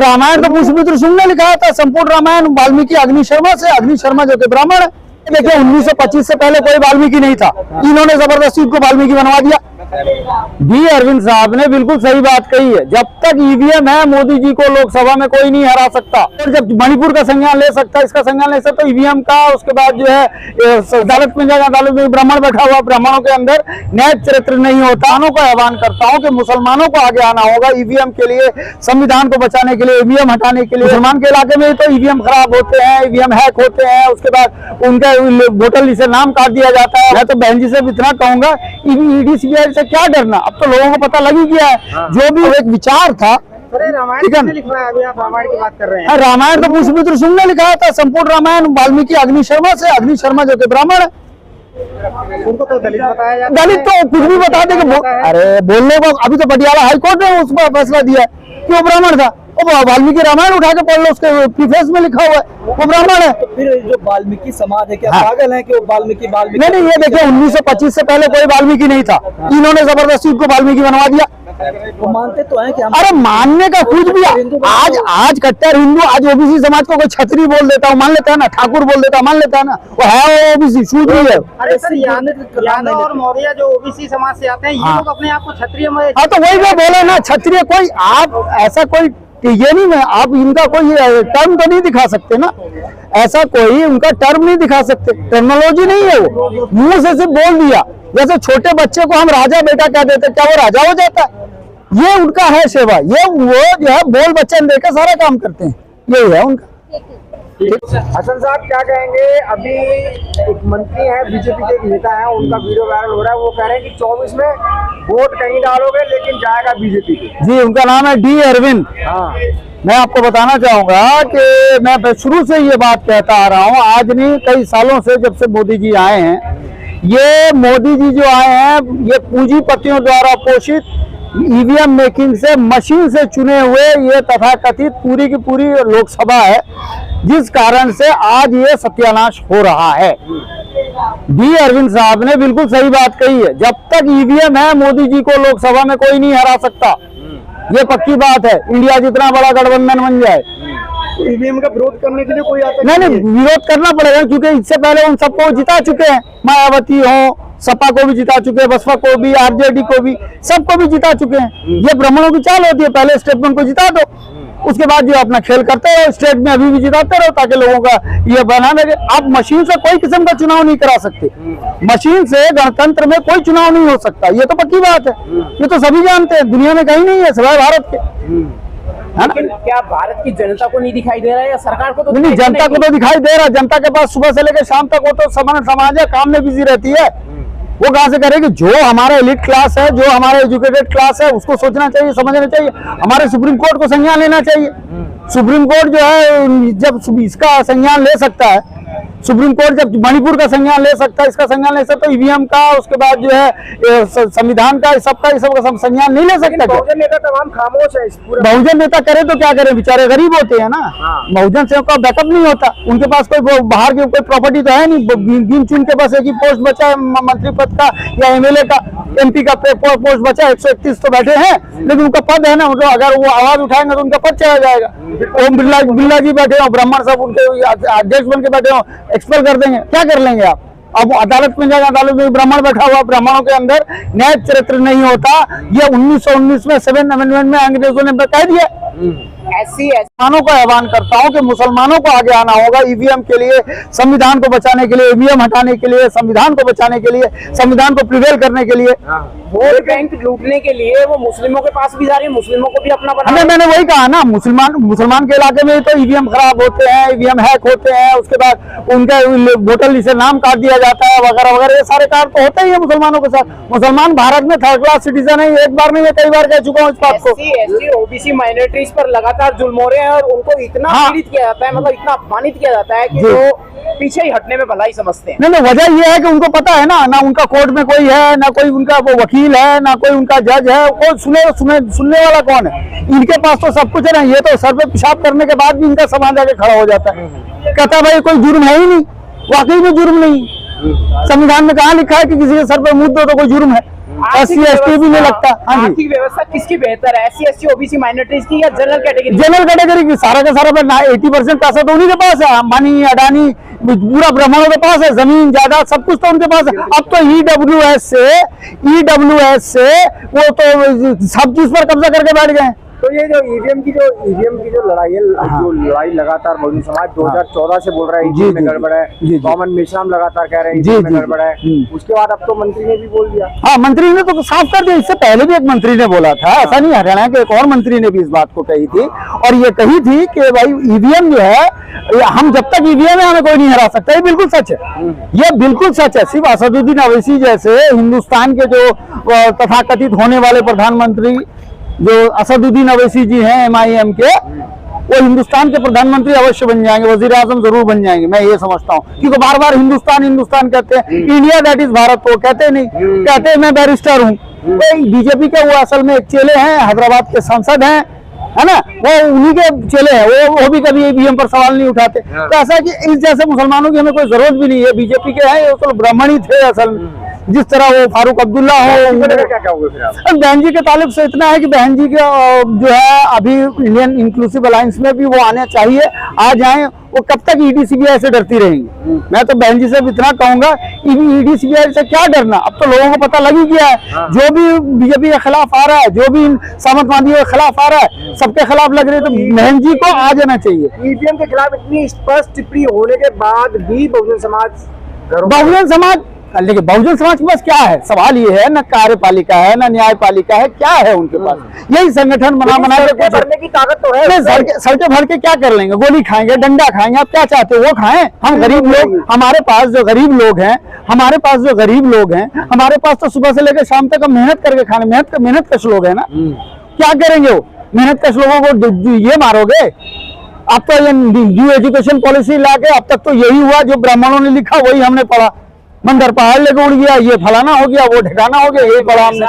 रामायण तो पुष्पमित्र सिंह ने लिखा था, संपूर्ण रामायण वाल्मीकि अग्नि शर्मा से। अग्नि शर्मा जो थे ब्राह्मण है। देखिए 1925 से पहले कोई वाल्मीकि नहीं था, इन्होंने जबरदस्ती उनको वाल्मीकि बनवा दिया। डी अरविंद साहब ने बिल्कुल सही बात कही है। जब तक ईवीएम है मोदी जी को लोकसभा में कोई नहीं हरा सकता। और जब मणिपुर का संज्ञान ले सकता, इसका संज्ञान ले सकता, तो ईवीएम का उसके बाद जो है अदालत में जाएगा, अदालत में ब्राह्मण बैठा हुआ, ब्राह्मणों के अंदर न्याय चरित्र नहीं होता। का आह्वान करता हूँ कि मुसलमानों को आगे आना होगा ईवीएम के लिए, संविधान को बचाने के लिए, ईवीएम हटाने के लिए। मुसलमान के इलाके में तो ईवीएम खराब होते हैं, ईवीएम हैक होते हैं, उसके बाद उनका वोटर लिस्ट से नाम काट दिया जाता है। मैं तो बहन जी से इतना कहूंगा, ईडी सीबीआई से क्या डरना, अब तो लोगों को पता लग ही गया है। जो भी एक विचार था, रामायण किसने लिखा है? अभी आप रामायण की बात कर रहे हैं। रामायण तो पुष्पमित्र सिंह ने लिखा था, संपूर्ण रामायण वाल्मीकि अग्नि शर्मा से। अग्नि शर्मा जो थे ब्राह्मण है, उनको तो दलित बताया जाता है। दलित तो कुछ भी बता दे कि अरे बोलने को। अभी तो पटियाला हाईकोर्ट ने उस पर फैसला दिया है कि वो ब्राह्मण था। वाल्मीकि रामायण उठा के पढ़ लो, उसके प्रीफेस में लिखा हुआ है वो ब्राह्मण है। तो फिर जो वाल्मीकि समाज है, क्या पागल है कि वो वाल्मीकि नहीं, ये देखिए 1925 से पहले कोई वाल्मीकि नहीं था, इन्होंने जबरदस्ती उनको वाल्मीकि बनवा दिया। वो मानते तो हैं कि हम, अरे मानने का कुछ भी। आज कट्टर हिंदू, आज ओबीसी समाज को कोई छतरी बोल देता है मान लेता है ना, ठाकुर बोल देता है मान लेता है ना, वो है ओबीसी, शूद्र है। अरे सर, यादव और मौर्य जो ओबीसी समाज से आते हैं, ये लोग अपने आप को क्षत्रिय। हाँ तो वही मैं बोले ना, क्षत्रिय कोई आप ऐसा कोई ये नहीं है, आप इनका कोई टर्म तो नहीं दिखा सकते ना, ऐसा कोई उनका टर्म नहीं दिखा सकते, टेक्नोलॉजी नहीं है। वो मुंह से सिर्फ बोल दिया, जैसे छोटे बच्चे को हम राजा बेटा कह देते, क्या वो राजा हो जाता है? ये उनका है सेवा, ये वो जो है बोल बच्चन देकर सारा काम करते हैं, यही है उनका। हसन साहब क्या कहेंगे? अभी एक मंत्री है, बीजेपी के एक नेता है, उनका वीडियो वायरल हो रहा है। वो कह रहे हैं कि 24 में वोट कहीं डालोगे लेकिन जाएगा बीजेपी के। जी, उनका नाम है डी अरविंद। हाँ, मैं आपको बताना चाहूंगा कि मैं शुरू से ये बात कहता आ रहा हूँ, आज नहीं कई सालों से, जब से मोदी जी आए हैं। ये मोदी जी जो आए हैं, ये पूंजीपतियों द्वारा पोषित ईवीएम मेकिंग से, मशीन से चुने हुए ये तथाकथित पूरी की पूरी लोकसभा है, जिस कारण से आज ये सत्यानाश हो रहा है। डी अरविंद साहब ने बिल्कुल सही बात कही है। जब तक ईवीएम है मोदी जी को लोकसभा में कोई नहीं हरा सकता, ये पक्की बात है। इंडिया जितना बड़ा गठबंधन बन जाए, ईवीएम का विरोध करने के लिए कोई आता नहीं, विरोध करना पड़ेगा, क्योंकि इससे पहले उन सबको जिता चुके हैं। मायावती हो, सपा को भी जिता चुके हैं, बसपा को भी, आरजेडी को भी, सबको भी जिता चुके हैं। ये ब्राह्मणों की चाल होती है, पहले स्टेट में उनको जिता दो, उसके बाद जो अपना खेल करते रहो, स्टेट में अभी भी जिताते रहो, ताकि लोगों का ये बना लगे। आप मशीन से कोई किस्म का चुनाव नहीं करा सकते, मशीन से गणतंत्र में कोई चुनाव नहीं हो सकता, ये तो पक्की बात है। ये तो सभी जानते हैं, दुनिया में कहीं नहीं है सिवाय भारत के। लेकिन क्या भारत की जनता को नहीं दिखाई दे रहा है, या सरकार को तो नहीं, जनता को तो दिखाई दे रहा है। जनता के पास सुबह से लेकर शाम तक वो तो समाज है, काम में बिजी रहती है। वो कहाँ से करेगी? जो हमारा एलिट क्लास है, जो हमारा एजुकेटेड क्लास है, उसको सोचना चाहिए, समझना चाहिए। हमारे सुप्रीम कोर्ट को संज्ञान लेना चाहिए। सुप्रीम कोर्ट जो है, जब इसका संज्ञान ले सकता है, सुप्रीम कोर्ट जब मणिपुर का संज्ञान ले सकता है, इसका संज्ञान ले सकता है, ईवीएम का, उसके बाद जो है संविधान का, सबका संज्ञान नहीं ले सकता। बहुजन नेता तमाम खामोश है इस पूरे। बहुजन नेता करे तो क्या करे, बेचारे गरीब होते हैं ना। बहुजन से का बैकअप नहीं होता, उनके पास कोई बाहर की कोई प्रॉपर्टी तो है नहीं। गिन चुन के बस एक ही पोस्ट बचा है, मंत्री पद का या एमएलए का, एमपी का पोस्ट बचा है। 131 तो बैठे हैं, लेकिन उनका पद है ना, मतलब अगर वो आवाज उठाएंगे तो उनका पद चला जाएगा। ओम बिरला जी बैठे हो, ब्राह्मण सब उनके अध्यक्ष बन के बैठे हो, एक्सपेल कर देंगे, क्या कर लेंगे आप? अब अदालत में जाएगा, अदालत में ब्राह्मण बैठा हुआ, ब्राह्मणों के अंदर न्याय चरित्र नहीं होता। ये 1919 में 7th अमेंडमेंट में अंग्रेजों ने कह दिया। मुसलमानों को आह्वान करता हूं कि मुसलमानों को आगे आना होगा ईवीएम के लिए, संविधान को बचाने के लिए, ईवीएम हटाने के लिए, संविधान को बचाने के लिए, संविधान को प्रिवेल करने के लिए। वोट बैंक लूटने के लिए वो मुस्लिमों के पास भी जा रही है, मुस्लिमों को भी अपना बना। मैंने वही कहा ना, मुसलमान के इलाके में तो ईवीएम खराब होते हैं, ईवीएम हैक होते हैं, उसके बाद उनके वोटर लिस्ट से नाम काट दिया जाता है, वगैरह वगैरह। ये सारे कार्य तो होते ही है मुसलमानों के साथ। मुसलमान भारत में 3rd क्लास सिटीजन है, एक बार नहीं, मैं कई बार कह चुका हूँ इस बात को। SC, OBC माइनॉरिटीज पर लगातार जुल्म हो रहे हैं, और उनको इतना पीड़ित किया जाता है, मतलब इतना अपमानित किया जाता है कि वो पीछे ही हटने में भलाई समझते हैं। नहीं, वजह ये है कि उनको पता है ना उनका कोर्ट में कोई है, ना कोई उनका वो वकील है, ना कोई उनका जज है, कोई सुनने वाला कौन है? इनके पास तो सब कुछ है ना। ये तो सर पे पेशाब करने के बाद भी इनका समाज आके खड़ा हो जाता है, कहता भाई कोई जुर्म है ही नहीं। वाकई में जुर्म नहीं। संविधान में कहाँ लिखा है कि किसी के सर पे मुद्द दो तो कोई जुर्म है? SC ST भी नहीं लगता। हाँ जी, आर्थिक व्यवस्था किसकी बेहतर है, SC ST OBC माइनॉरिटीज की या जनरल कैटेगरी? जनरल कैटेगरी की सारा का सारा 80% पैसा तो उन्हीं के पास है, अंबानी अडानी पूरा ब्राह्मणों के पास है, जमीन जायदाद सब कुछ तो उनके पास है। अब तो EWS से वो तो सब चीज पर कब्जा करके बैठ गए हैं। तो ये जो ईवीएम की जो लड़ाई है, जो लड़ाई लगातार बहुजन समाज 2014 से बोल रहा है ईवीएम में गड़बड़ है, कॉमन मेश्राम लगातार कह रहे हैं ईवीएम में गड़बड़ है, उसके बाद अब तो मंत्री ने भी बोल दिया। हाँ, मंत्री ने तो साफ कर दिया, इससे पहले भी एक मंत्री ने बोला था, ऐसा नहीं, हरियाणा के एक और मंत्री ने भी इस बात को कही थी, और ये कही थी कि भाई ईवीएम जो है, हम जब तक ईवीएम है हमें कोई नहीं हरा सकता। ये बिल्कुल सच है, ये बिल्कुल सच है। सिर्फ असदुद्दीन अवैसी जैसे हिंदुस्तान के जो तथाकथित होने वाले प्रधानमंत्री जो असदुद्दीन अवैसी जी हैं MIM के, वो हिंदुस्तान के प्रधानमंत्री अवश्य बन जाएंगे, वजीर आजम जरूर बन जाएंगे, मैं ये समझता हूँ। क्योंकि बार बार हिंदुस्तान हिंदुस्तान कहते हैं, इंडिया दैट इज भारत को कहते नहीं, कहते हैं मैं बैरिस्टर हूँ। बीजेपी के वो असल में एक चेले हैं, हैदराबाद के सांसद हैं, है ना, वो उन्हीं के चेले हैं, वो भी कभी ईवीएम पर सवाल नहीं उठाते। तो ऐसा कि इस जैसे मुसलमानों की हमें कोई जरूरत भी नहीं है, बीजेपी के हैं, ये तो ब्राह्मण ही थे असल में, जिस तरह वो फारूक अब्दुल्ला हो। क्या हुआ फिर आप? बहन जी के ताल्लुक से इतना है कि बहन जी के जो है अभी इंडियन इंक्लूसिव अलायंस में भी वो आने चाहिए, आ जाएं। वो कब तक ED CBI से डरती रहेंगी? मैं तो बहन जी से इतना कहूंगा, ED CBI से क्या डरना, अब तो लोगों को पता लग ही गया है। जो भी बीजेपी के खिलाफ आ रहा है, जो भी सामंतवादियों के खिलाफ आ रहा है, सबके खिलाफ लग रहे हैं, तो बहन जी को आ जाना चाहिए। ईवीएम के खिलाफ इतनी स्पष्ट टिप्पणी होने के बाद भी बहुजन समाज लेकिन बहुजन समाज के पास क्या है? सवाल ये है, न कार्यपालिका है, न न्यायपालिका है, क्या है उनके पास? यही संगठन बना के करने की ताकत तो है। सड़के भर के क्या कर लेंगे? गोली खाएंगे, डंडा खाएंगे, आप क्या चाहते हो वो खाएं? हम गरीब लोग, हमारे पास जो गरीब लोग हैं, हमारे पास तो सुबह से लेकर शाम तक हम मेहनत करके खाने, मेहनत कश लोग हैं ना, क्या करेंगे वो? मेहनत कश लोगों को ये मारोगे? अब तो ये न्यू एजुकेशन पॉलिसी लाके अब तक तो यही हुआ, जो ब्राह्मणों ने लिखा वही हमने पढ़ा, मंदिर पहाड़ लेके उड़ गया, ये फलाना हो गया, वो ठिकाना हो गया, ये पढ़ा हमने।